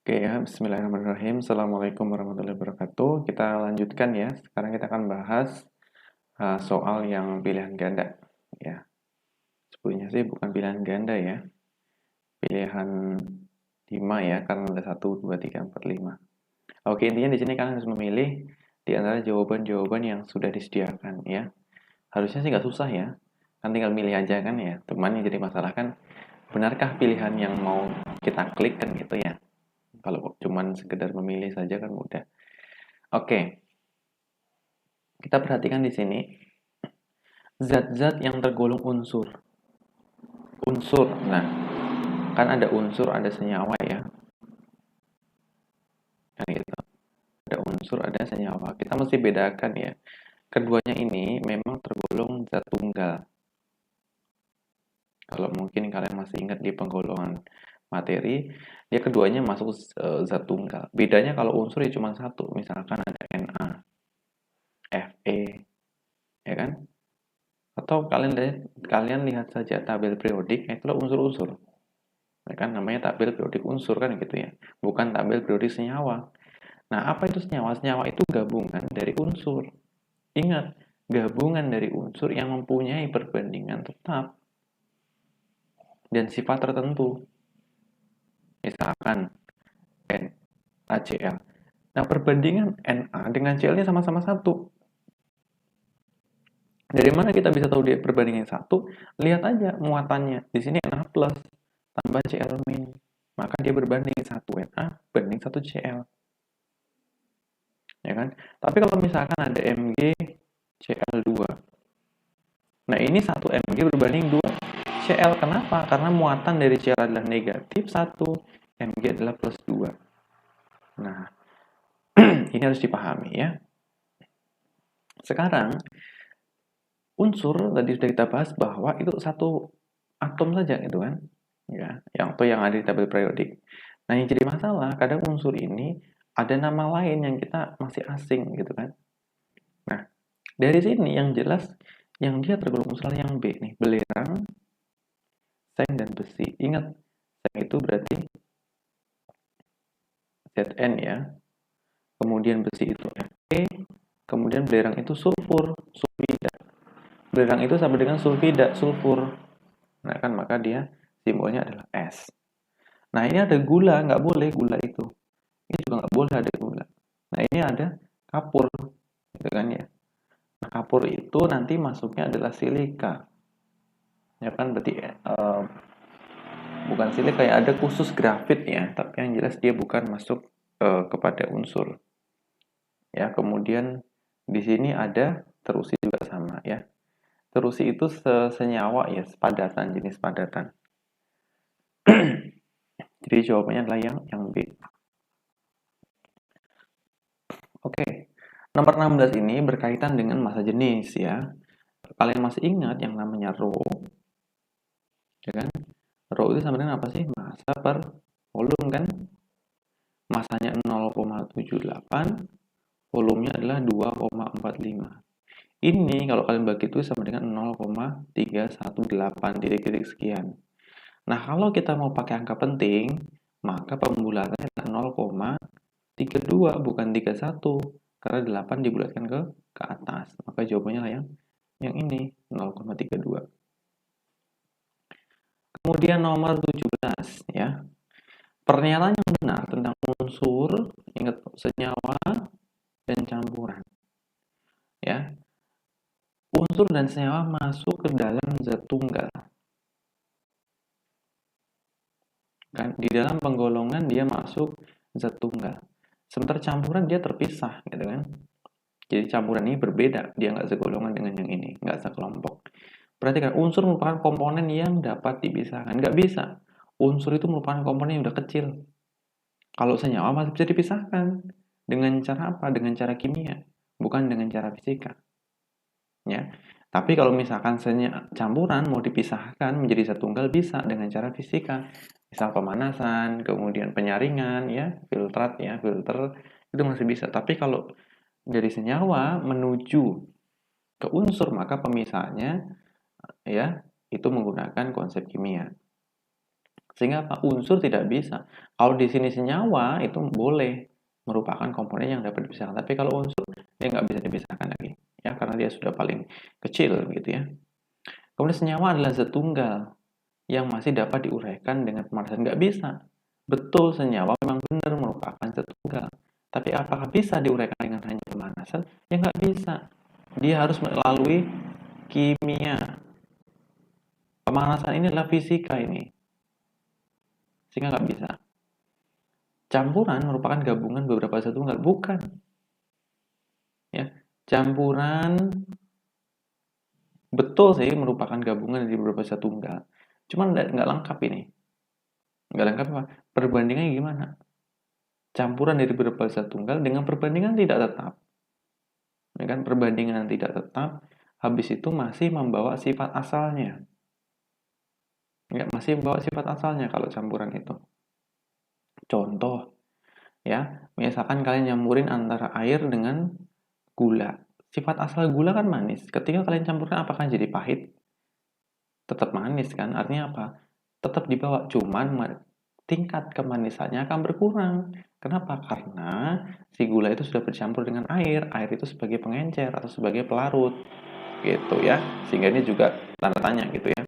Oke ya, bismillahirrahmanirrahim. Assalamualaikum warahmatullahi wabarakatuh. Kita lanjutkan ya. Sekarang kita akan bahas soal yang pilihan ganda. Ya, sebetulnya sih bukan pilihan ganda ya. Pilihan 5 ya, karena ada 1, 2, 3, 4, 5. Oke, intinya di sini kalian harus memilih di antara jawaban-jawaban yang sudah disediakan ya. Harusnya sih nggak susah ya. Kan tinggal milih aja kan ya. Teman yang jadi masalah kan, benarkah pilihan yang mau kita klik kan gitu ya. Kalau cuman sekedar memilih saja kan mudah. Oke, kita perhatikan di sini zat-zat yang tergolong unsur. Unsur. Nah, kan ada unsur, ada senyawa ya. Kan gitu. Ada unsur, ada senyawa. Kita mesti bedakan ya. Keduanya ini memang tergolong zat tunggal. Kalau mungkin kalian masih ingat di penggolongan materi, dia keduanya masuk zat tunggal. Bedanya kalau unsur ya cuma satu. Misalkan ada Na, Fe, ya kan? Atau kalian lihat saja tabel periodik, itulah unsur-unsur. Ya kan namanya tabel periodik unsur kan gitu ya. Bukan tabel periodik senyawa. Nah, apa itu senyawa? Senyawa itu gabungan dari unsur. Ingat, gabungan dari unsur yang mempunyai perbandingan tetap dan sifat tertentu. Misalkan NaCl. Nah, perbandingan Na dengan Cl-nya sama-sama satu. Dari mana kita bisa tahu dia perbandingan satu? Lihat aja muatannya. Di sini Na plus tambah Cl min. Maka dia berbanding 1 Na banding 1 Cl. Ya kan? Tapi kalau misalkan ada Mg Cl2. Nah, ini 1 Mg berbanding 2 Cl. Kenapa? Karena muatan dari Cl adalah negatif 1, Mg adalah plus 2. Nah, ini harus dipahami ya. Sekarang unsur tadi sudah kita bahas bahwa itu satu atom saja gitu kan. Ya, yang ada di tabel periodik. Nah, yang jadi masalah kadang unsur ini ada nama lain yang kita masih asing gitu kan. Nah, dari sini yang jelas yang dia tergolong unsur yang B nih, belerang, seng dan besi. Ingat, seng itu berarti Zn ya. Kemudian besi itu Fe, kemudian belerang itu sulfur, sulfida. Belerang itu sama dengan sulfida, sulfur. Nah, kan maka dia simbolnya adalah S. Nah, ini ada gula, nggak boleh gula itu. Ini juga nggak boleh ada gula. Nah, ini ada kapur, gitu kan ya. Nah, kapur itu nanti masuknya adalah silika. Ya kan, berarti bukan silika ya, ada khusus grafit ya, tapi yang jelas dia bukan masuk kepada unsur. Ya, kemudian di sini ada terusi juga sama ya. Terusi itu senyawa ya, padatan, jenis padatan. Jadi jawabannya adalah yang B. Oke. Nomor 16 ini berkaitan dengan massa jenis ya. Kalian masih ingat yang namanya rho? Ya kan? Rho itu sama dengan apa sih? Massa per volume kan? Massanya 0,78, volumenya adalah 2,45. Ini kalau kalian bagi itu sama dengan 0,318 titik-titik sekian. Nah, kalau kita mau pakai angka penting, maka pembulatannya adalah 0,32 bukan 31 karena 8 dibulatkan ke atas. Maka jawabannya lah yang ini 0,32. Kemudian nomor 17 ya. Pernyataan yang benar tentang unsur, ingat senyawa dan campuran. Ya. Unsur dan senyawa masuk ke dalam zat tunggal. Kan di dalam penggolongan dia masuk zat tunggal. Sementara campuran dia terpisah gitu kan. Jadi campuran ini berbeda, dia nggak segolongan dengan yang ini, nggak sekelompok. Perhatikan, unsur merupakan komponen yang dapat dipisahkan. Nggak bisa. Unsur itu merupakan komponen yang udah kecil. Kalau senyawa masih bisa dipisahkan. Dengan cara apa? Dengan cara kimia, bukan dengan cara fisika. Ya. Tapi kalau misalkan campuran mau dipisahkan menjadi satu tunggal bisa dengan cara fisika. Misal pemanasan, kemudian penyaringan, ya, filtrat, ya, filter, itu masih bisa. Tapi kalau dari senyawa menuju ke unsur, maka pemisahannya, ya, itu menggunakan konsep kimia. Sehingga apa? Unsur tidak bisa. Kalau di sini senyawa itu boleh merupakan komponen yang dapat dipisahkan. Tapi kalau unsur dia nggak bisa dipisahkan lagi, ya karena dia sudah paling kecil gitu ya. Kemudian senyawa adalah zat tunggal yang masih dapat diuraikan dengan pemanasan. Nggak bisa. Betul, senyawa memang benar merupakan zat tunggal. Tapi apakah bisa diuraikan dengan hanya pemanasan? Ya nggak bisa. Dia harus melalui kimia. Pemanasan ini adalah fisika ini. Sehingga nggak bisa. Campuran merupakan gabungan beberapa zat tunggal. Bukan. Ya, campuran betul sih merupakan gabungan dari beberapa zat tunggal. Cuman nggak lengkap ini. Nggak lengkap apa? Perbandingannya gimana? Campuran dari beberapa zat tunggal dengan perbandingan tidak tetap. Ya kan? Perbandingan tidak tetap, habis itu masih membawa sifat asalnya. Ya, masih membawa sifat asalnya kalau campuran itu. Contoh, ya, misalkan kalian nyampurin antara air dengan gula. Sifat asal gula kan manis. Ketika kalian campurkan apakah jadi pahit? Tetap manis kan? Artinya apa? Tetap dibawa, cuman tingkat kemanisannya akan berkurang. Kenapa? Karena si gula itu sudah bercampur dengan air. Air itu sebagai pengencer atau sebagai pelarut. Gitu ya. Sehingga ini juga tanda tanya gitu ya.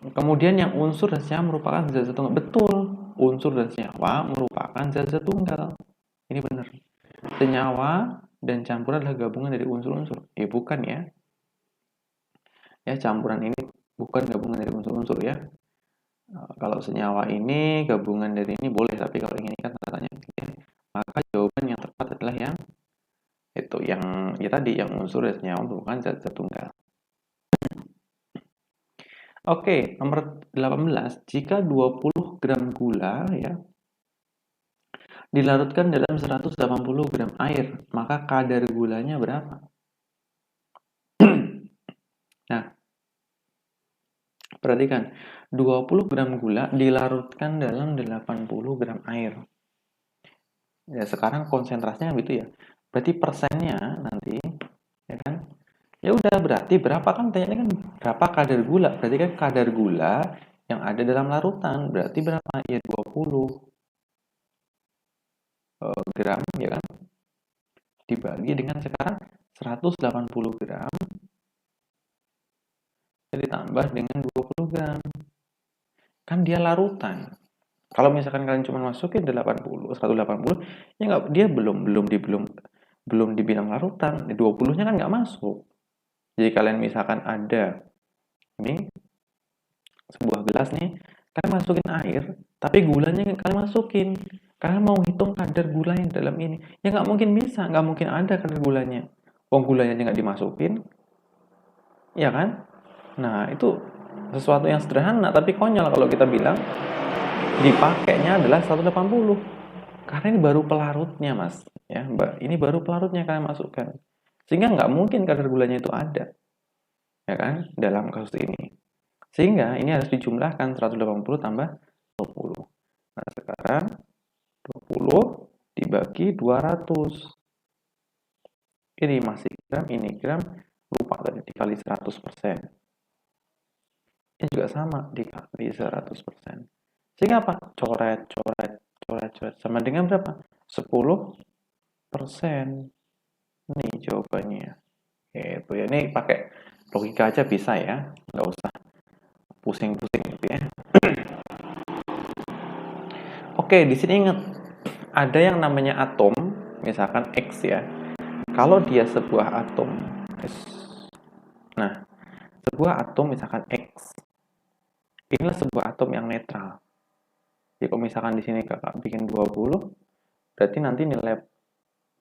Kemudian yang unsur dan senyawa merupakan zat-zat tunggal. Betul, unsur dan senyawa merupakan zat-zat tunggal. Ini benar. Senyawa dan campuran adalah gabungan dari unsur-unsur. Bukan ya. Ya, campuran ini bukan gabungan dari unsur-unsur ya. Kalau senyawa ini gabungan dari ini boleh, tapi kalau ini kan tanda tanya. Ya. Maka jawaban yang tepat adalah yang itu, yang ya tadi, yang unsur dan senyawa merupakan zat-zat tunggal. Oke, nomor 18. Jika 20 gram gula ya dilarutkan dalam 180 gram air, maka kadar gulanya berapa? Nah, perhatikan. 20 gram gula dilarutkan dalam 80 gram air. Ya, sekarang konsentrasinya gitu ya. Berarti persennya nanti, ya kan? Ya udah, berarti berapa kan tanya kan berapa kadar gula? Berarti kan kadar gula yang ada dalam larutan berarti berapa? Ya 20 gram ya kan? Dibagi dengan sekarang 180 gram ditambah dengan 20 gram. Kan dia larutan. Kalau misalkan kalian cuma masukin 80, 180, ya nggak, dia belum dibilang larutan. 20-nya kan nggak masuk. Jadi kalian misalkan ada ini sebuah gelas nih, kalian masukin air, tapi gulanya kalian masukin. Kalian mau hitung kadar gula yang dalam ini, ya nggak mungkin bisa, nggak mungkin ada kadar gulanya. Gulanya nggak dimasukin, ya kan? Nah, itu sesuatu yang sederhana, tapi konyol kalau kita bilang dipakainya adalah 180. Karena ini baru pelarutnya, Mas. Ya, ini baru pelarutnya kalian masukkan. Sehingga nggak mungkin kadar gulanya itu ada. Ya kan? Dalam kasus ini. Sehingga ini harus dijumlahkan 180 tambah 20. Nah, sekarang 20 dibagi 200. Ini masih gram, ini gram. Lupa tadi dikali 100%. Ini juga sama dikali 100%. Sehingga apa? Coret. Sama dengan berapa? 10%. Nih jawabannya. Gitu ya. Ini pakai logika aja bisa ya. Nggak usah pusing-pusing gitu ya. Oke, di sini ingat. Ada yang namanya atom. Misalkan X ya. Kalau dia sebuah atom. Nah, sebuah atom misalkan X. Inilah sebuah atom yang netral. Jadi kalau misalkan di sini kakak bikin 20, berarti nanti nilai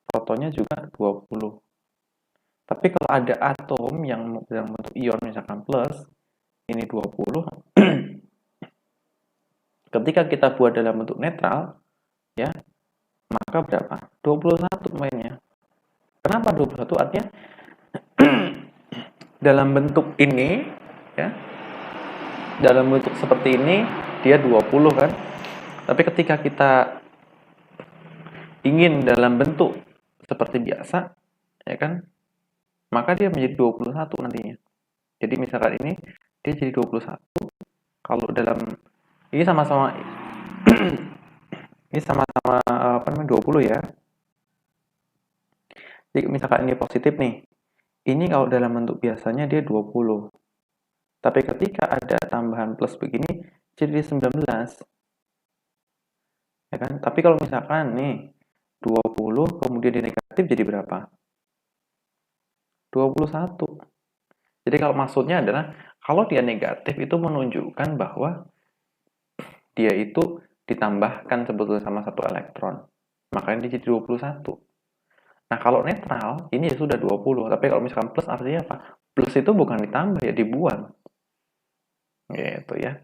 protonnya juga 20. Tapi kalau ada atom yang dalam bentuk ion misalkan plus, ini 20, ketika kita buat dalam bentuk netral, ya, maka berapa? 21 mainnya. Kenapa 21? Artinya dalam bentuk ini, ya, dalam bentuk seperti ini, dia 20 kan? Tapi ketika kita ingin dalam bentuk seperti biasa, ya kan? Maka dia menjadi 21 nantinya. Jadi misalkan ini dia jadi 21. Kalau dalam ini sama-sama ini sama-sama apa namanya 20 ya. Jadi misalkan ini positif nih. Ini kalau dalam bentuk biasanya dia 20. Tapi ketika ada tambahan plus begini jadi 19. Ya kan? Tapi kalau misalkan nih 20 kemudian dia negatif jadi berapa? 21. Jadi kalau maksudnya adalah kalau dia negatif itu menunjukkan bahwa dia itu ditambahkan sebetulnya sama satu elektron. Makanya dia jadi 21. Nah, kalau netral ini ya sudah 20. Tapi kalau misalkan plus artinya apa? Plus itu bukan ditambah ya dibuang. Gitu ya.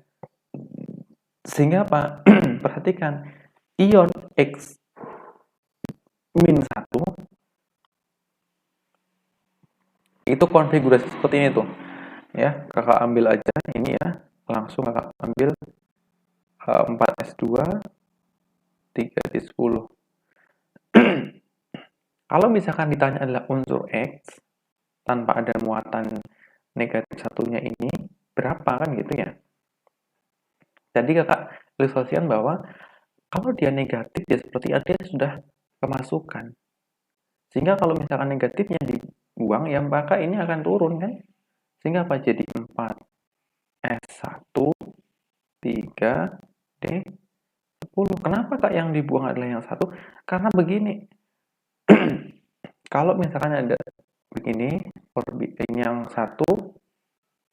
Sehingga apa? Perhatikan ion X min 1 itu konfigurasi seperti ini tuh. Ya, kakak ambil aja ini ya. Langsung kakak ambil 4s2 3d10. Kalau misalkan ditanya adalah unsur X tanpa ada muatan negatif satunya ini berapa kan gitu ya. Jadi kakak ilustrasikan bahwa kalau dia negatif ya seperti dia sudah kemasukan. Sehingga kalau misalkan negatifnya dibuang ya maka ini akan turun kan. Sehingga apa jadi 4s1 3d10. Kenapa kak yang dibuang adalah yang satu? Karena begini. Kalau misalkan ada begini, ini yang satu,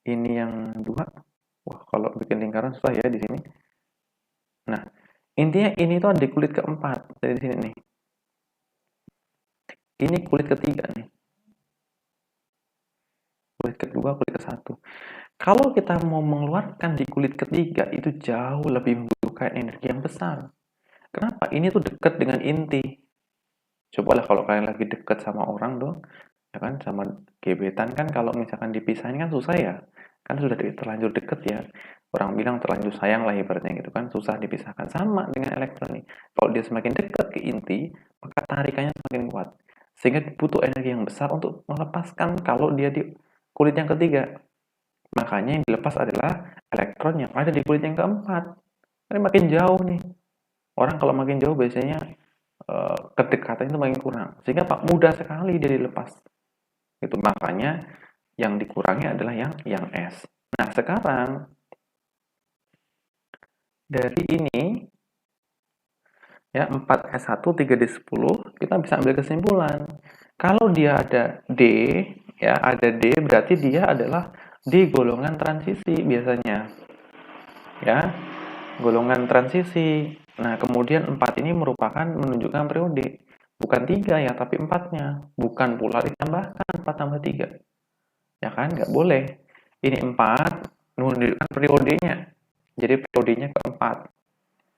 ini yang dua. Wah, kalau bikin lingkaran susah ya di sini. Nah, intinya ini tuh ada kulit keempat dari sini nih. Ini kulit ketiga nih. Kulit kedua, kulit ke satu. Kalau kita mau mengeluarkan di kulit ketiga itu jauh lebih membutuhkan energi yang besar. Kenapa? Ini tuh dekat dengan inti. Cobalah kalau kalian lagi dekat sama orang dong, ya kan, sama gebetan kan kalau misalkan dipisahin kan susah ya. Kan sudah terlanjur deket ya. Orang bilang terlanjur sayang lah ibaratnya gitu kan, susah dipisahkan. Sama dengan elektron nih. Kalau dia semakin dekat ke inti, maka tarikannya semakin kuat. Sehingga butuh energi yang besar untuk melepaskan kalau dia di kulit yang ketiga. Makanya yang dilepas adalah elektron yang ada di kulit yang keempat. Ini makin jauh nih. Orang kalau makin jauh biasanya kedekatan itu makin kurang. Sehingga Pak mudah sekali dia dilepas. Itu makanya yang dikurangi adalah yang S. Nah, sekarang dari ini ya 4S1 3D10 kita bisa ambil kesimpulan. Kalau dia ada D, ya ada D berarti dia adalah di golongan transisi biasanya. Ya, golongan transisi. Nah, kemudian 4 ini merupakan menunjukkan periode. Bukan 3 ya, tapi 4-nya. Bukan pula ditambahkan 4 tambah 3. Ya kan, nggak boleh. Ini 4 menunjukkan periodenya. Jadi periodenya keempat.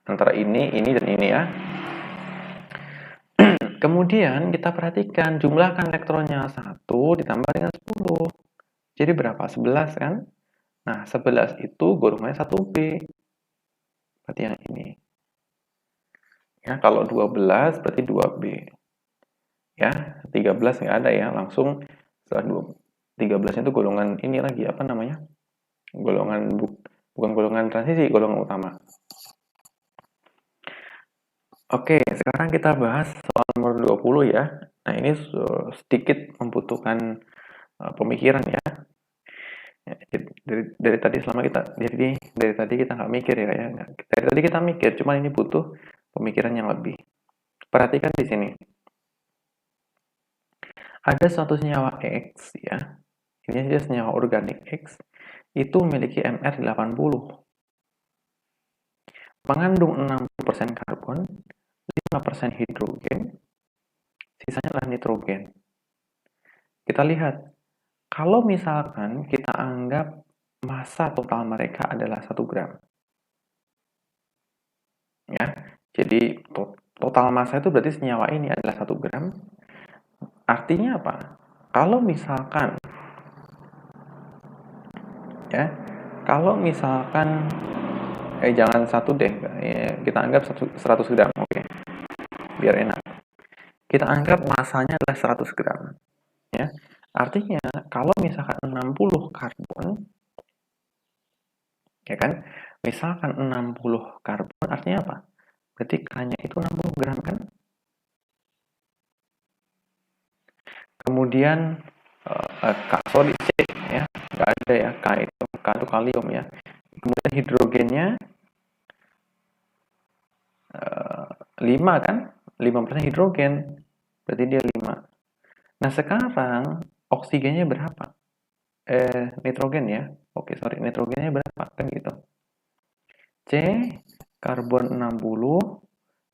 Antara ini, dan ini ya. Kemudian kita perhatikan jumlahkan elektronnya 1 ditambah dengan 10. Jadi berapa? 11 kan? Nah, 11 itu golongannya 1B. Berarti yang ini. Ya, kalau 12 berarti 2B. Ya, 13 nggak ada ya. Langsung setelah 13 itu golongan ini lagi apa namanya? Golongan bukan golongan transisi, golongan utama. Oke, sekarang kita bahas soal nomor 20 ya. Nah, ini sedikit membutuhkan pemikiran ya. Dari tadi dari tadi kita nggak mikir ya kayak. Dari tadi kita mikir, cuma ini butuh pemikiran yang lebih. Perhatikan di sini. Ada suatu senyawa X ya. Ini aja senyawa organik X itu memiliki MR 80. Mengandung 60% karbon, 5% hidrogen, sisanya adalah nitrogen. Kita lihat, kalau misalkan kita anggap massa total mereka adalah 1 gram. Ya, jadi total massa itu berarti senyawa ini adalah 1 gram. Artinya apa? Kalau misalkan ya, kalau misalkan jangan 1 deh, kita anggap 100 gram, oke. Biar enak. Kita anggap massanya adalah 100 gram. Ya. Artinya kalau misalkan 60 karbon Ya kan? Misalkan 60 karbon artinya apa? Berarti K-nya itu 60 gram kan? Kemudian sorry C ya, nggak ada ya K itu kalium ya. Kemudian hidrogennya 5 kan? 5% hidrogen. Berarti dia 5. Nah, sekarang oksigennya berapa? Nitrogen ya. Oke, sorry, nitrogennya berapa? Kan gitu. C, karbon 60,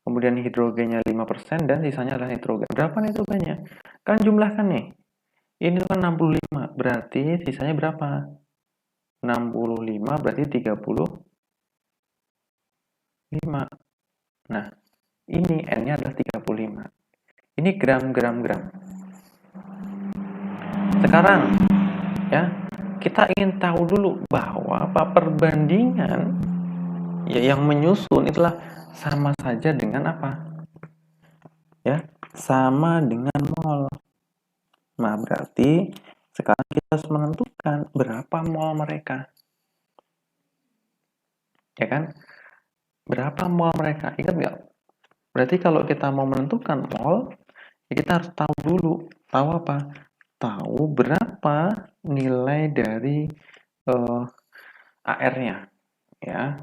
kemudian hidrogennya 5%, dan sisanya adalah nitrogen. Berapa nitrogennya? Kan jumlahkan nih. Ini kan 65, berarti sisanya berapa? 65 berarti 35. Nah, ini N-nya adalah 35. Ini gram, gram, gram. Sekarang, ya, kita ingin tahu dulu bahwa apa perbandingan ya, yang menyusun itulah sama saja dengan apa? Ya, sama dengan mol. Nah, berarti sekarang kita harus menentukan berapa mol mereka. Ya kan? Berapa mol mereka? Ingat nggak? Berarti kalau kita mau menentukan mol, ya kita harus tahu dulu. Tahu apa? Tahu berapa nilai dari AR-nya. Ya.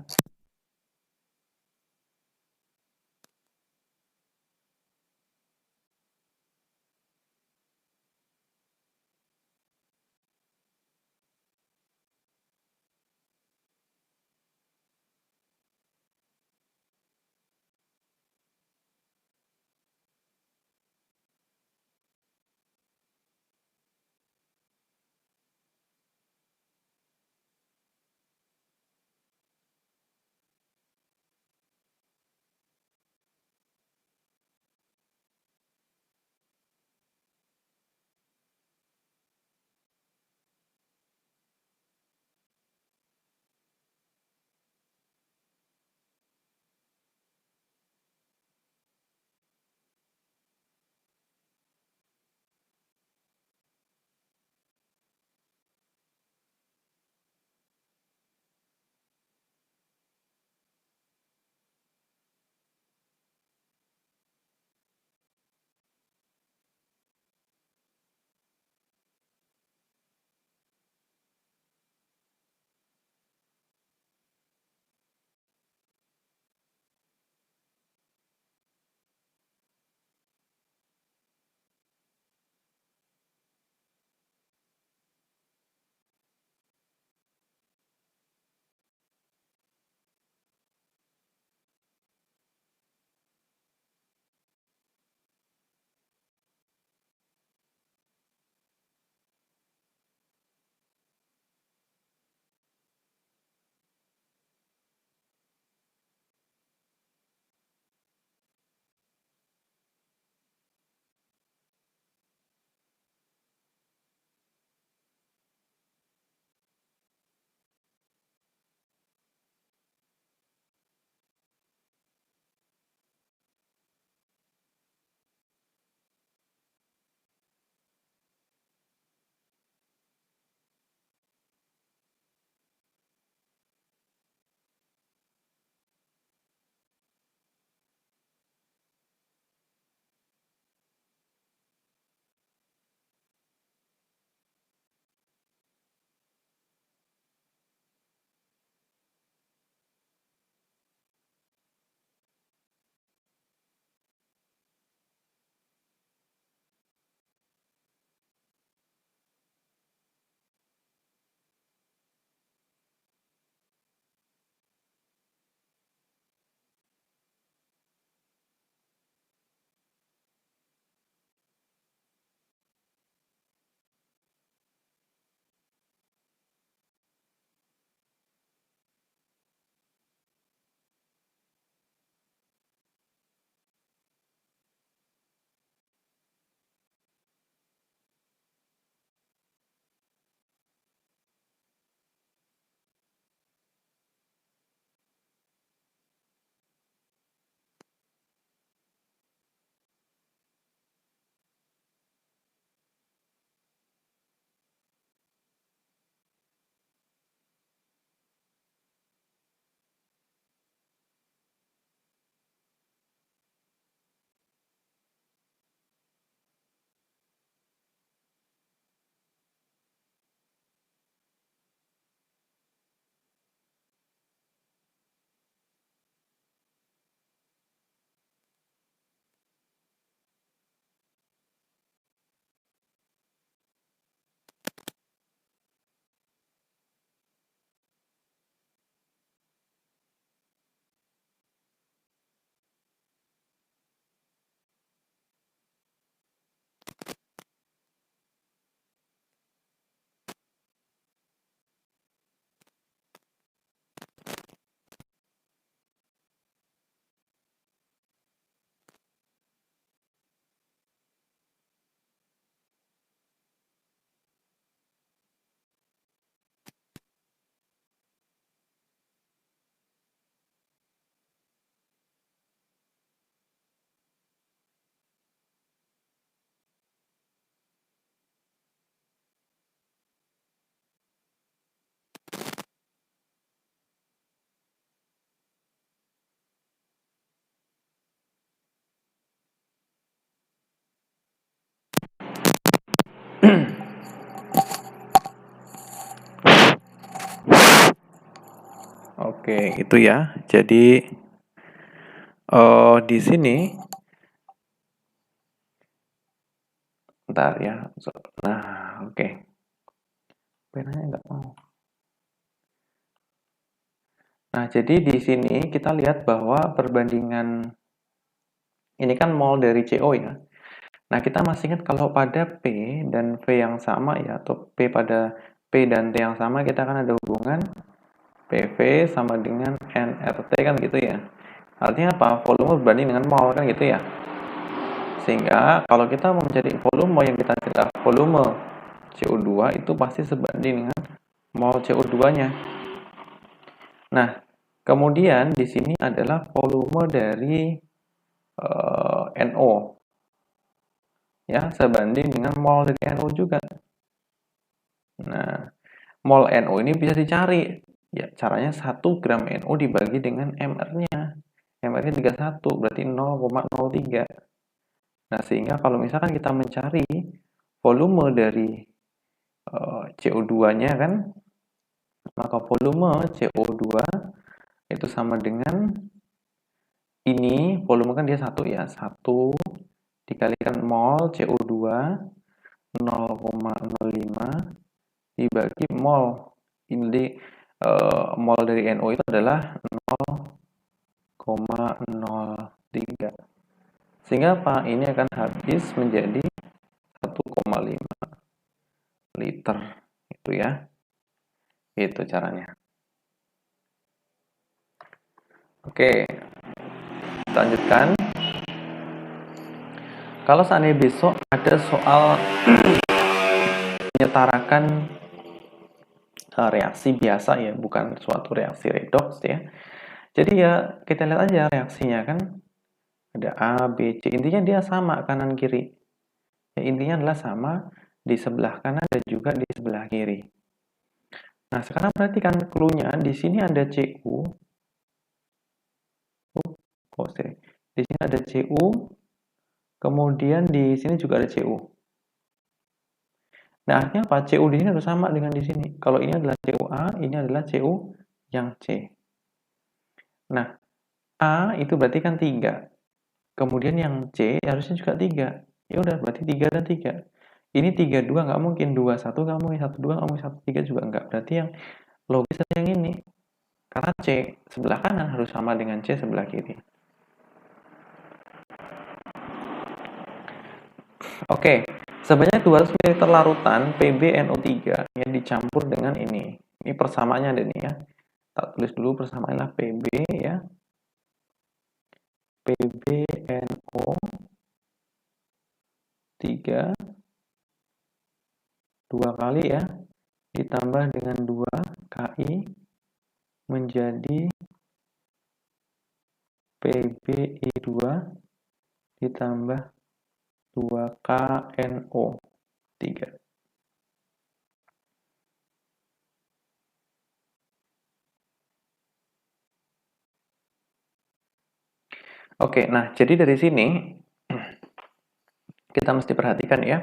Oke, itu ya. Jadi di sini, bentar ya. Nah, oke. Penanya nggak mau. Nah, jadi di sini kita lihat bahwa perbandingan ini kan mol dari CO ya. Nah, kita masih ingat kalau pada P dan V yang sama ya, atau P pada P dan T yang sama, kita akan ada hubungan PV sama dengan nRT kan gitu ya. Artinya apa? Volume berbanding dengan mol kan gitu ya. Sehingga kalau kita mau mencari volume yang kita kira volume CO2 itu pasti sebanding dengan mol CO2-nya. Nah, kemudian di sini adalah volume dari NO. Ya, sebanding dengan mol dari NO juga. Nah, mol NO ini bisa dicari. Ya, caranya 1 gram NO dibagi dengan MR-nya. MR-nya 31, berarti 0,03. Nah, sehingga kalau misalkan kita mencari volume dari CO2-nya kan, maka volume CO2 itu sama dengan ini, volume kan dia 1 ya, 1 dikalikan mol CO2 0,05 dibagi mol. Ini mol dari NO itu adalah 0,03. Sehingga apa? Ini akan habis menjadi 1,5 liter. Itu ya. Itu caranya. Oke, kita lanjutkan. Kalau seandainya besok ada soal menyetarakan reaksi biasa ya, bukan suatu reaksi redoks ya. Jadi ya kita lihat aja reaksinya kan. Ada A, B, C. Intinya dia sama kanan kiri. Ya, intinya adalah sama di sebelah kanan dan juga di sebelah kiri. Nah, sekarang perhatikan clue-nya. Di sini ada CU. Di sini ada CU. Kemudian di sini juga ada CU. Nah, artinya apa? CU di sini harus sama dengan di sini. Kalau ini adalah CuA, ini adalah CU yang C. Nah, A itu berarti kan 3. Kemudian yang C harusnya juga 3. Ya udah, berarti 3 dan 3. Ini 3, 2 nggak mungkin. 2, 1 nggak mungkin. 1, 2 nggak mungkin. 1, 3 juga nggak. Berarti yang logis yang ini. Karena C sebelah kanan harus sama dengan C sebelah kiri. Oke, sebanyak 200 ml larutan PbNO3 yang dicampur dengan ini. Ini persamaannya ada nih ya. Tak tulis dulu persamaannya Pb ya. PbNO3 2 kali ya, ditambah dengan 2 Ki menjadi PbI2 ditambah 2 KNO3. Oke, nah jadi dari sini kita mesti perhatikan ya.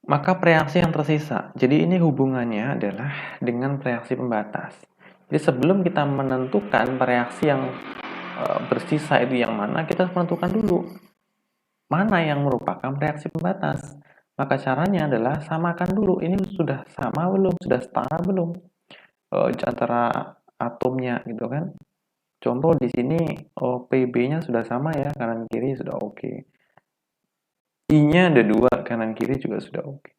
Maka reaksi yang tersisa. Jadi ini hubungannya adalah dengan reaksi pembatas. Jadi sebelum kita menentukan reaksi yang bersisa itu yang mana, kita harus menentukan dulu mana yang merupakan reaksi pembatas. Maka caranya adalah samakan dulu. Ini sudah sama belum? Sudah setara belum? Antara atomnya gitu kan. Contoh di sini PB-nya sudah sama ya, kanan kiri sudah oke. I-nya ada 2, kanan kiri juga sudah oke.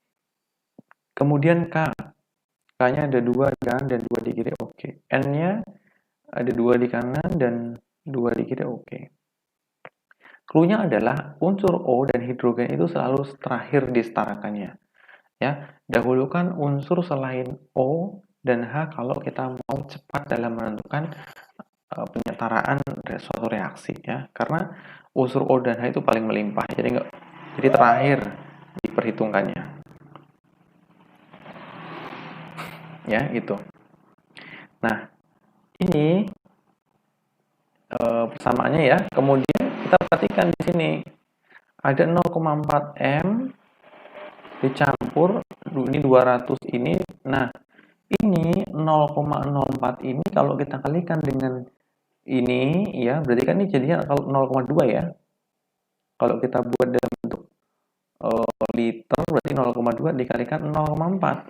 Kemudian K-nya ada 2 di kanan dan 2 di kiri oke. N-nya ada 2 di kanan dan 2 di kiri oke. Clue-nya adalah unsur O dan hidrogen itu selalu terakhir disetarakannya. Ya, dahulukan unsur selain O dan H kalau kita mau cepat dalam menentukan penyetaraan suatu reaksi ya. Karena unsur O dan H itu paling melimpah. Jadi terakhir diperhitungkannya. Ya, gitu. Nah, ini persamaannya ya. Kemudian kita perhatikan di sini ada 0,4 M dicampur ini 200 ini. Nah, Ini 0,04 ini kalau kita kalikan dengan ini ya, berarti kan ini jadinya kalau 0,2 ya. Kalau kita buat dalam bentuk liter berarti 0,2 dikalikan 0,4.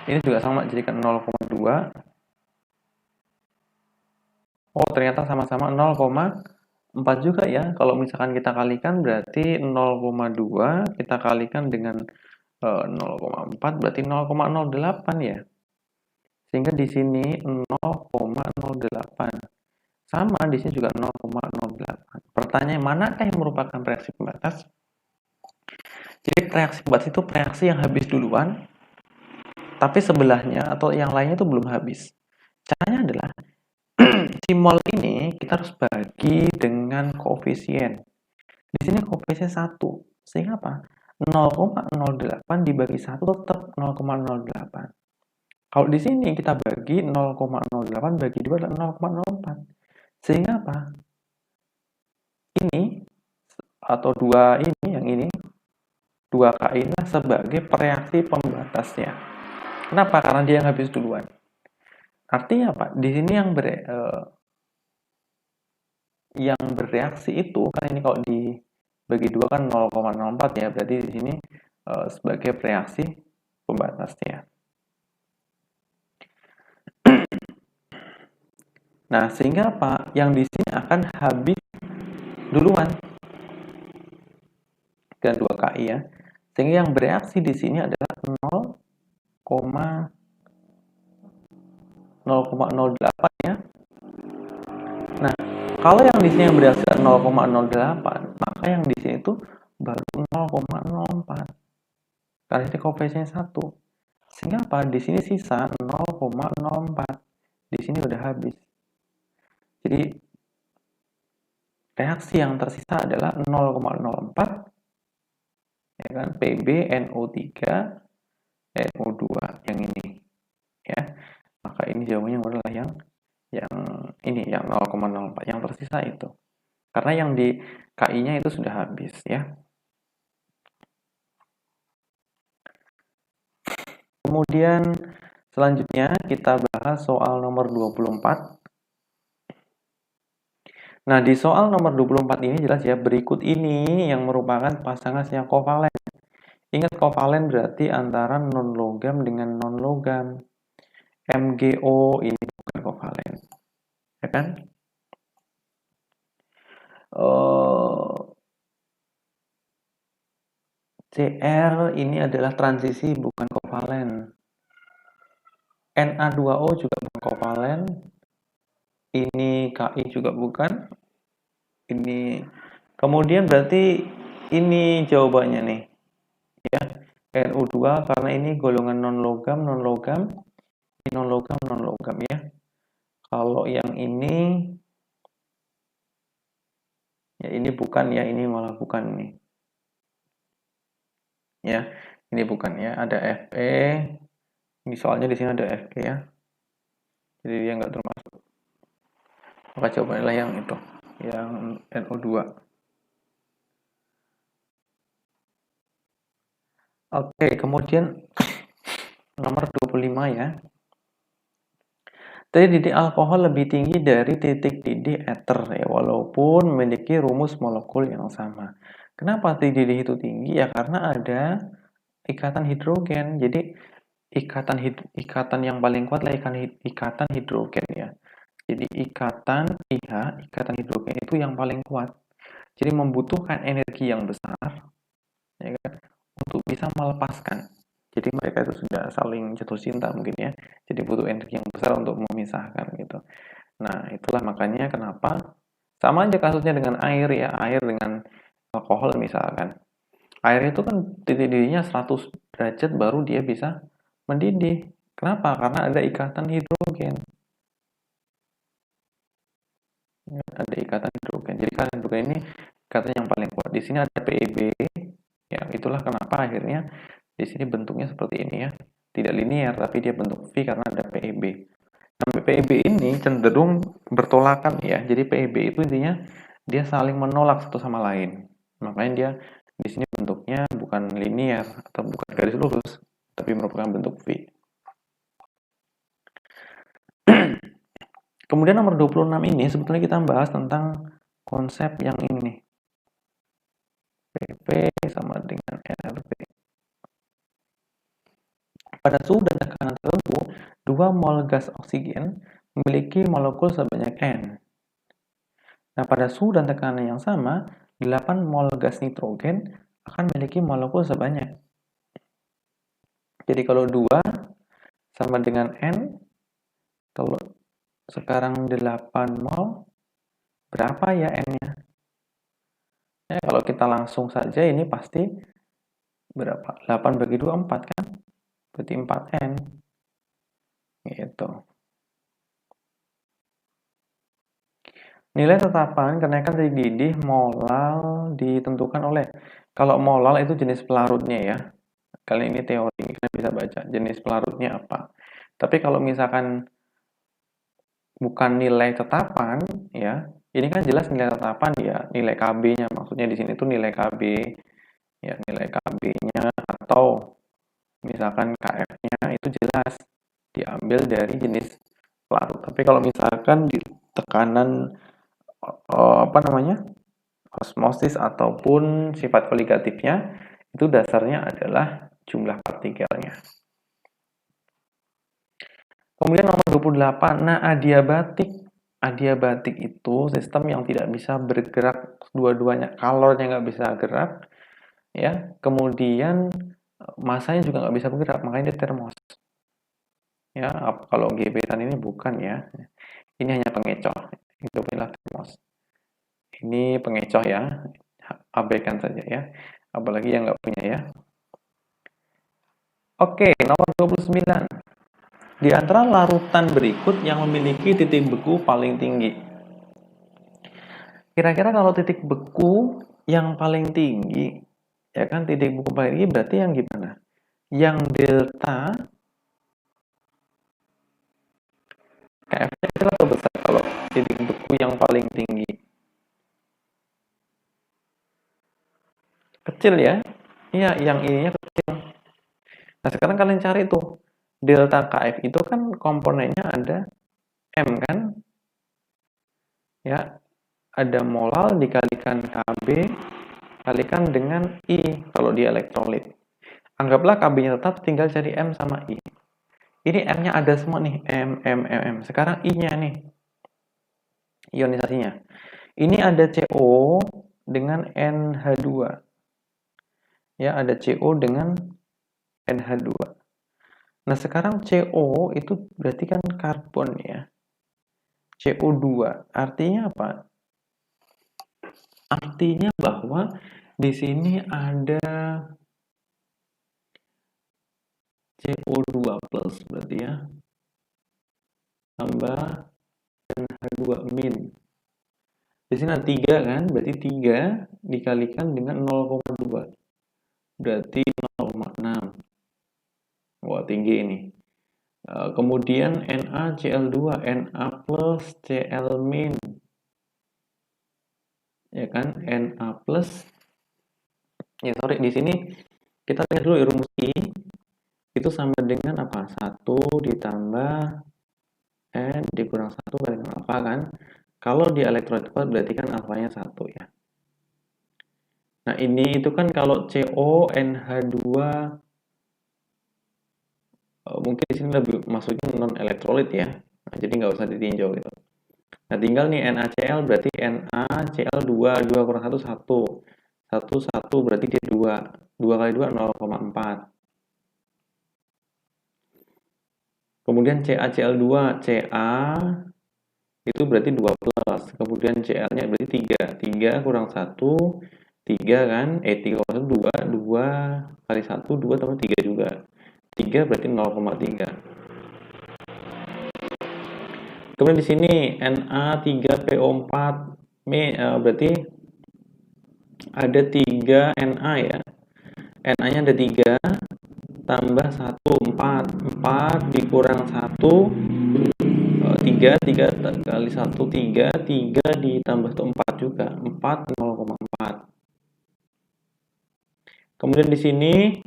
Ini juga sama jadikan 0,2. Oh, ternyata sama-sama 0,4 juga ya. Kalau misalkan kita kalikan berarti 0,2 kita kalikan dengan 0,4 berarti 0,08 ya. Sehingga di sini 0,08. Sama di sini juga 0,08. Pertanyaan manakah yang merupakan reaksi pembatas? Jadi reaksi pembatas itu reaksi yang habis duluan, tapi sebelahnya atau yang lainnya itu belum habis. Caranya adalah si mol ini kita harus bagi dengan koefisien. Di sini koefisien 1. Sehingga apa? 0,08 dibagi 1 tetap 0,08. Kalau di sini kita bagi 0,08 bagi 2 adalah 0,04. Sehingga apa? Ini atau dua ini yang ini 2K ini sebagai reaksi pembatasnya. Kenapa? Karena dia yang habis duluan. Artinya apa? Di sini yang bereaksi itu kan ini kalau dibagi 2 kan 0,04 ya, berarti di sini sebagai reaksi pembatasnya. Nah, sehingga apa? Yang di sini akan habis duluan dan 2KI ya. Sehingga yang bereaksi di sini adalah 0,08 ya. Nah, kalau yang di sini yang bereaksi 0,08, maka yang di sini itu baru 0,04. Karena ini koefisiennya 1. Sehingga apa? Di sini sisa 0,04. Di sini udah habis. Jadi reaksi yang tersisa adalah 0,04 ya kan, PbNO3 NO2 yang ini ya. Maka ini jawabannya adalah yang ini yang 0,04 yang tersisa itu. Karena yang di KI-nya itu sudah habis ya. Kemudian selanjutnya kita bahas soal nomor 24. Nah, di soal nomor 24 ini jelas ya, berikut ini yang merupakan pasangan yang kovalen. Ingat kovalen berarti antara non-logam dengan non-logam. MgO ini bukan kovalen. Ya kan? Cr ini adalah transisi bukan kovalen. Na2O juga bukan kovalen. Ini Ki juga bukan. Ini kemudian berarti ini jawabannya nih. Ya, NO2 karena ini golongan non-logam, ini non-logam ya. Kalau yang ini ya ini bukan ya, ini malah bukan nih. Ya, ini bukan ya, ada Fe. Ini soalnya di sini ada Fe ya. Jadi dia nggak termasuk. Maka jawabannya adalah yang itu, yang NO2. Oke, kemudian nomor 25 ya. Titik didih alkohol lebih tinggi dari titik didih eter ya, walaupun memiliki rumus molekul yang sama. Kenapa titik didih itu tinggi? Ya karena ada ikatan hidrogen. Jadi ikatan yang paling kuat adalah ikatan hidrogen ya. Jadi ikatan hidrogen itu yang paling kuat. Jadi membutuhkan energi yang besar ya kan, untuk bisa melepaskan. Jadi mereka itu sudah saling jatuh cinta mungkin ya. Jadi butuh energi yang besar untuk memisahkan gitu. Nah, itulah makanya kenapa sama aja kasusnya dengan air ya. Air dengan alkohol misalkan. Air itu kan titik didihnya 100 derajat baru dia bisa mendidih. Kenapa? Karena ada ikatan hidrogen. Ada ikatan hidrogen. Jadi ikatan hidrogen ini ikatan yang paling kuat. Di sini ada PeB. Ya, itulah kenapa akhirnya di sini bentuknya seperti ini ya. Tidak linear tapi dia bentuk V karena ada PeB. Nah, PeB ini cenderung bertolakan ya. Jadi PeB itu intinya dia saling menolak satu sama lain. Makanya dia di sini bentuknya bukan linear atau bukan garis lurus, tapi merupakan bentuk V. Kemudian nomor 26 ini sebetulnya kita bahas tentang konsep yang ini nih. PP sama dengan RP. Pada suhu dan tekanan tertentu, 2 mol gas oksigen memiliki molekul sebanyak N. Nah, pada suhu dan tekanan yang sama, 8 mol gas nitrogen akan memiliki molekul sebanyak. Jadi kalau 2 sama dengan N, kalau sekarang 8 mol, berapa ya N-nya? Ya, kalau kita langsung saja ini pasti berapa? 8 bagi 2, 4 kan? Berarti 4N. Gitu. Nilai tetapan kenaikan titik didih molal ditentukan oleh, kalau molal itu jenis pelarutnya ya. Kali ini teori, kalian bisa baca jenis pelarutnya apa. Tapi kalau misalkan bukan nilai tetapan ya, ini kan jelas nilai tetapan ya, nilai KB-nya, maksudnya di sini tuh nilai KB ya, nilai KB-nya atau misalkan KF-nya itu jelas diambil dari jenis pelarut. Tapi kalau misalkan di tekanan osmosis ataupun sifat koligatifnya, itu dasarnya adalah jumlah partikelnya. Kemudian nomor 28, nah adiabatik itu sistem yang tidak bisa bergerak dua-duanya, kalornya nggak bisa gerak, ya. Kemudian masanya juga nggak bisa bergerak, makanya dia termos. Ya, kalau gebetan ini bukan ya, ini hanya pengecoh, itu adalah termos. Ini pengecoh ya, abaikan saja ya, apalagi yang nggak punya ya. Oke, nomor 29. Di antara larutan berikut yang memiliki titik beku paling tinggi. Kira-kira kalau titik beku yang paling tinggi, ya kan, titik beku paling tinggi berarti yang gimana? Yang delta KF-nya kecil atau besar kalau titik beku yang paling tinggi? Kecil ya? Iya, yang ininya kecil. Nah, sekarang kalian cari tuh. Delta KF itu kan komponennya ada M kan? Ya, ada molal dikalikan KB kalikan dengan I kalau di elektrolit. Anggaplah KB-nya tetap, tinggal cari M sama I. Ini M-nya ada semua nih, M. Sekarang I-nya nih, ionisasinya. Ini ada CO dengan NH2. Ya, ada CO dengan NH2. Nah, sekarang CO itu berarti kan karbon ya. CO2. Artinya apa? Artinya bahwa di sini ada CO2 plus berarti ya. Tambah NH2 min. Di sini ada 3 kan? Berarti 3 dikalikan dengan 0,2. Berarti 0,6. Wah, tinggi ini. Kemudian NaCl2, Na plus Cl min. Ya kan? Na plus. Ya, sorry, di sini kita lihat dulu rumus I. Itu sama dengan apa? 1 ditambah N dikurang 1 kali dengan alfa kan? Kalau di elektrolit kuat berarti kan alfanya 1 ya. Nah, ini itu kan kalau CO, NH2, mungkin di sini lebih masuknya non elektrolit ya. Nah, jadi nggak usah ditinjau gitu. Nah, tinggal nih NaCl berarti NaCl2, 2 kurang 1, 1. 1, 1 berarti dia 2. 2 kali 2, 0,4. Kemudian CaCl2, Ca itu berarti 2 plus. Kemudian Cl-nya berarti 3. 3 kurang 1, 3 kan? 3 kurang 1, 2. 2 kali 1, 2 tambah 3 juga. 3 berarti 0,3. Kemudian di sini Na3PO4 berarti ada 3 Na ya. Na-nya ada 3 tambah 1, 4. 4 dikurang 1, 3 kali 1, 3. 3 ditambah 1, 4 juga. 4, 0,4. Kemudian di sini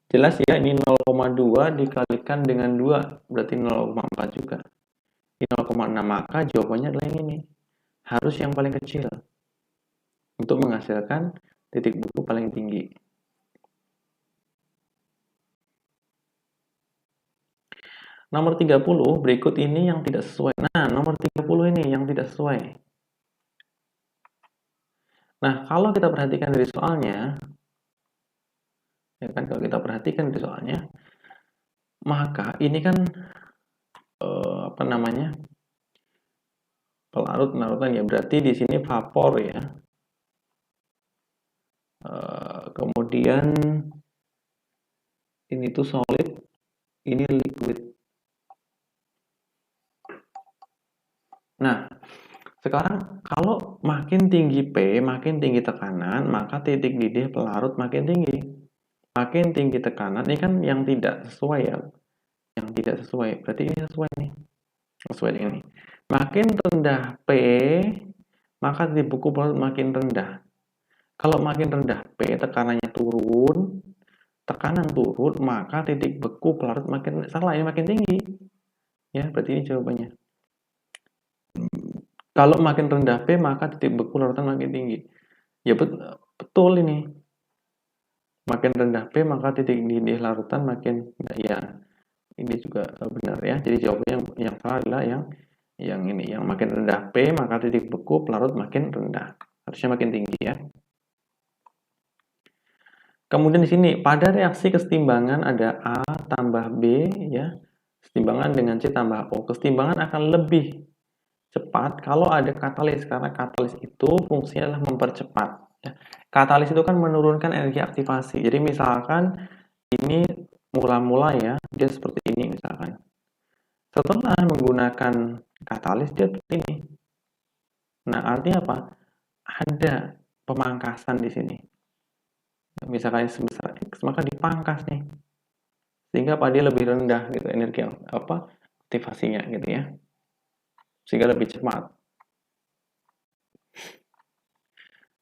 jelas ya, ini 0,2 dikalikan dengan 2 berarti 0,4 juga. Ini 0,6, maka jawabannya adalah ini nih. Harus yang paling kecil untuk menghasilkan titik beku paling tinggi. Nomor 30, berikut ini yang tidak sesuai. Nah, nomor 30 ini yang tidak sesuai. Nah, kalau kita perhatikan dari soalnya, ya kan, kalau kita perhatikan dari soalnya, maka ini kan apa namanya? Pelarut-larutan ya, berarti di sini vapor ya. Kemudian ini tuh solid, ini liquid. Nah, sekarang kalau makin tinggi P, makin tinggi tekanan, maka titik didih pelarut makin tinggi. Makin tinggi tekanan, ini kan yang tidak sesuai ya. Yang tidak sesuai, berarti ini sesuai nih. Sesuai dengan ini. Makin rendah P, maka titik beku pelarut makin rendah. Kalau makin rendah P, tekanannya turun, tekanan turun, maka titik beku pelarut makin salah, ini makin tinggi. Ya, berarti ini jawabannya. Kalau makin rendah P, maka titik beku larutan makin tinggi. Ya betul ini. Makin rendah P, maka titik didih larutan makin, ya ini juga benar ya. Jadi jawabannya yang salah adalah yang ini, yang makin rendah P, maka titik beku pelarut makin rendah. Harusnya makin tinggi ya. Kemudian di sini pada reaksi kesetimbangan ada A tambah B ya. Kesetimbangan dengan C tambah O. Kesetimbangan akan lebih cepat kalau ada katalis, karena katalis itu fungsinya adalah mempercepat ya. Katalis itu kan menurunkan energi aktivasi. Jadi misalkan ini mula-mula ya, dia seperti ini misalkan. Setelah menggunakan katalis dia seperti ini. Nah, artinya apa? Ada pemangkasan di sini. Misalkan sebesar X, maka dipangkas nih. Sehingga apa, dia lebih rendah gitu energi apa aktivasinya gitu ya. Sehingga lebih cepat.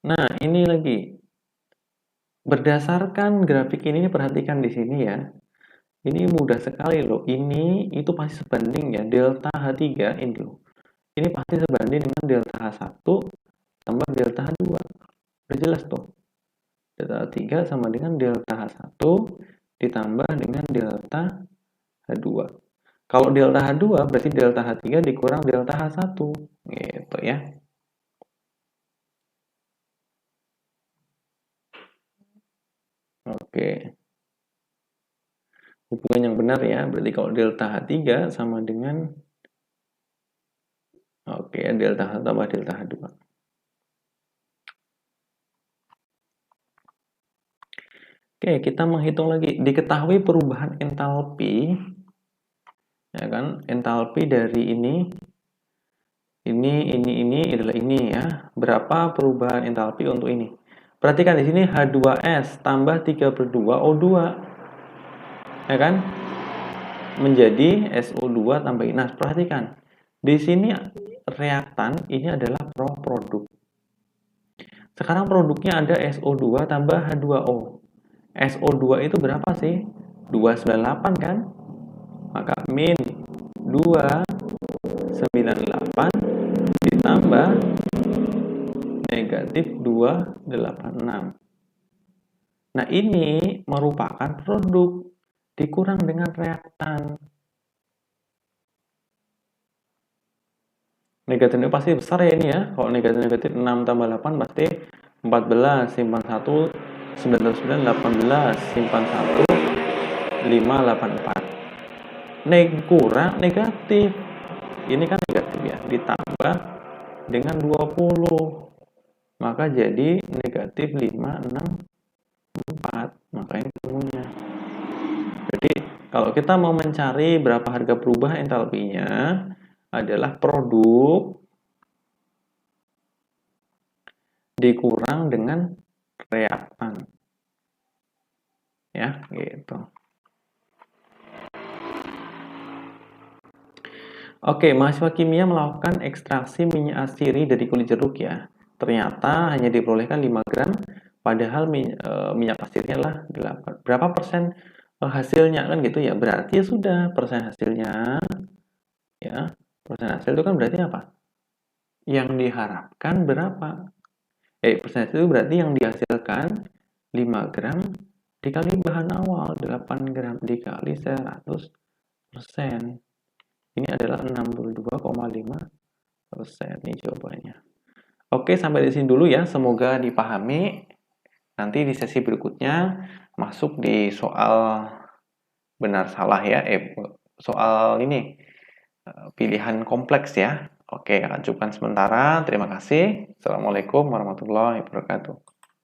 Nah, ini lagi. Berdasarkan grafik ini, perhatikan di sini ya. Ini mudah sekali loh. Ini itu pasti sebanding ya. Delta H3 ini loh. Ini pasti sebanding dengan delta H1 tambah delta H2. Udah jelas tuh. Delta H3 sama dengan delta H1 ditambah dengan delta H2. Kalau delta H2 berarti delta H3 dikurang delta H1. Gitu ya. Oke. Hubungan yang benar ya. Berarti kalau delta H3 sama dengan delta H tambah delta H2. Oke, kita menghitung lagi. Diketahui perubahan entalpi, ya kan? Entalpi dari ini adalah ini ya. Berapa perubahan entalpi untuk ini? Perhatikan di sini H2S tambah 3/2O2, ya kan? Menjadi SO2 tambah ini. Nah, perhatikan. Di sini reaktan ini adalah produk. Sekarang produknya ada SO2 tambah H2O. SO2 itu berapa sih? 298 kan? Maka min 298 ditambah negatif 286. Nah, ini merupakan produk dikurang dengan reaktan. Negatifnya pasti besar ya ini ya. Kalau negatif 6 tambah 8 pasti 14, simpan 1, 99, 18, simpan 1, 584. Kurang negatif. Ini kan negatif ya, ditambah dengan 20. Maka jadi negatif 564. Maka ini ketemunya. Jadi kalau kita mau mencari berapa harga perubahan entalpinya, adalah produk dikurang dengan reaktan. Ya, gitu. Oke, mahasiswa kimia melakukan ekstraksi minyak asiri dari kulit jeruk ya. Ternyata hanya diperolehkan 5 gram, padahal minyak asirnya lah 8. Berapa persen hasilnya kan gitu ya? Berarti sudah persen hasilnya ya Persentase itu kan berarti apa? Yang diharapkan berapa? Persentase itu berarti yang dihasilkan 5 gram dikali bahan awal 8 gram dikali 100%. Ini adalah 62,5% nih jawabannya. Oke, sampai di sini dulu ya. Semoga dipahami. Nanti di sesi berikutnya masuk di soal benar salah ya. Soal ini pilihan kompleks ya. Oke, akan cukupkan sementara. Terima kasih. Assalamualaikum warahmatullahi wabarakatuh.